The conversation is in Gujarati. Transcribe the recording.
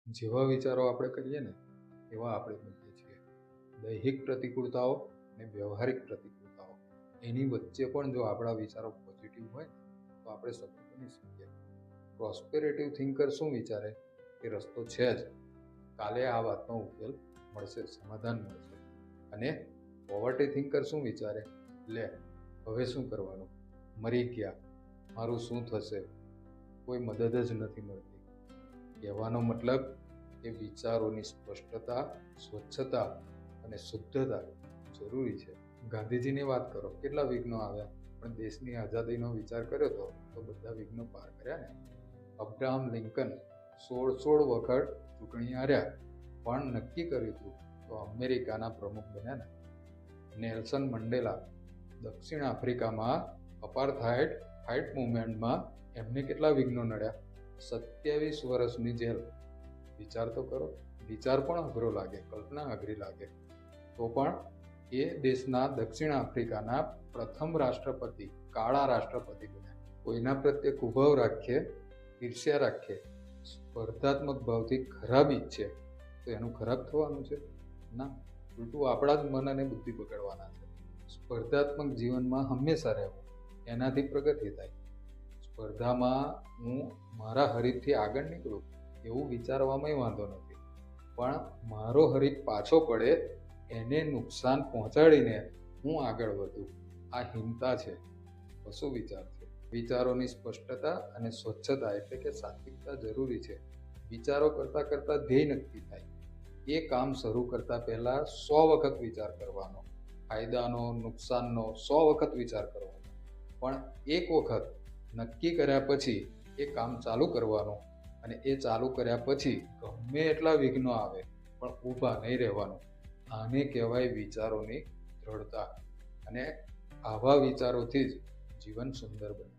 જેવા વિચારો આપણે કરીએ ને એવા આપણે બનીએ છીએ. દૈહિક પ્રતિકૂળતાઓ અને વ્યવહારિક પ્રતિકૂળતાઓ એની વચ્ચે પણ જો આપણા વિચારો પોઝિટિવ હોય તો આપણે સફળ બની શકીએ. પ્રોસ્પેરેટિવ થિંકર શું વિચારે કે રસ્તો છે જ, કાલે આ વાતનો ઉકેલ મળશે, સમાધાન મળશે. અને પોવર્ટી થિંકર શું વિચારે, લે હવે શું કરવાનું, મરી ગયા, મારું શું થશે, કોઈ મદદ જ નથી મળતી. કહેવાનો મતલબ કે વિચારોની સ્પષ્ટતા, સ્વચ્છતા અને શુદ્ધતા જરૂરી છે. ગાંધીજીની વાત કરો, કેટલા વિઘ્નો આવ્યા, પણ દેશની આઝાદીનો વિચાર કર્યો તો બધા વિઘ્નો પાર કર્યા ને. અબ્રાહમ લિંકન 16 વખત ચૂંટણી હાર્યા, પણ નક્કી કર્યું હતું તો અમેરિકાના પ્રમુખ બન્યા ને. નેલ્સન મંડેલા દક્ષિણ આફ્રિકામાં અપાર્થાઇડ મુવમેન્ટમાં એમને કેટલા વિઘ્નો નડ્યા, 27 વર્ષની જેલ. વિચાર તો કરો, વિચાર પણ અઘરો લાગે, કલ્પના અઘરી લાગે, તો પણ એ દેશના દક્ષિણ આફ્રિકાના પ્રથમ રાષ્ટ્રપતિ, કાળા રાષ્ટ્રપતિ બન્યા. કોઈના પ્રત્યે કુભાવ રાખીએ, ઈર્ષ્યા રાખીએ, સ્પર્ધાત્મક ભાવથી ખરાબી છે તો એનું ખરાબ થવાનું છે ના, ઉલટું આપણા જ મન અને બુદ્ધિ બગાડવાના છે. સ્પર્ધાત્મક જીવનમાં હંમેશા રહેવું, એનાથી પ્રગતિ થાય. સ્પર્ધામાં હું મારા હરીફથી આગળ નીકળું એવું વિચારવામાં વાંધો નથી, પણ મારો હરીફ પાછો પડે એને નુકસાન પહોંચાડીને હું આગળ વધું, આ હિંમતા છે, શું વિચાર છે. વિચારોની સ્પષ્ટતા અને સ્વચ્છતા એટલે કે સાત્વિકતા જરૂરી છે. વિચારો કરતાં કરતાં ધ્યેય નક્કી થાય. એ કામ શરૂ કરતાં પહેલાં 100 વખત વિચાર કરવાનો, ફાયદાનો, નુકસાનનો 100 વખત વિચાર કરવાનો, પણ એક વખત નક્કી કર્યા પછી એ કામ ચાલુ કરવાનું. અને એ ચાલુ કર્યા પછી ગમે એટલા વિઘ્નો આવે પણ ઊભા નહીં રહેવાનું. આને કહેવાય વિચારોની દ્રઢતા. અને આવા વિચારોથી જ જીવન સુંદર બને.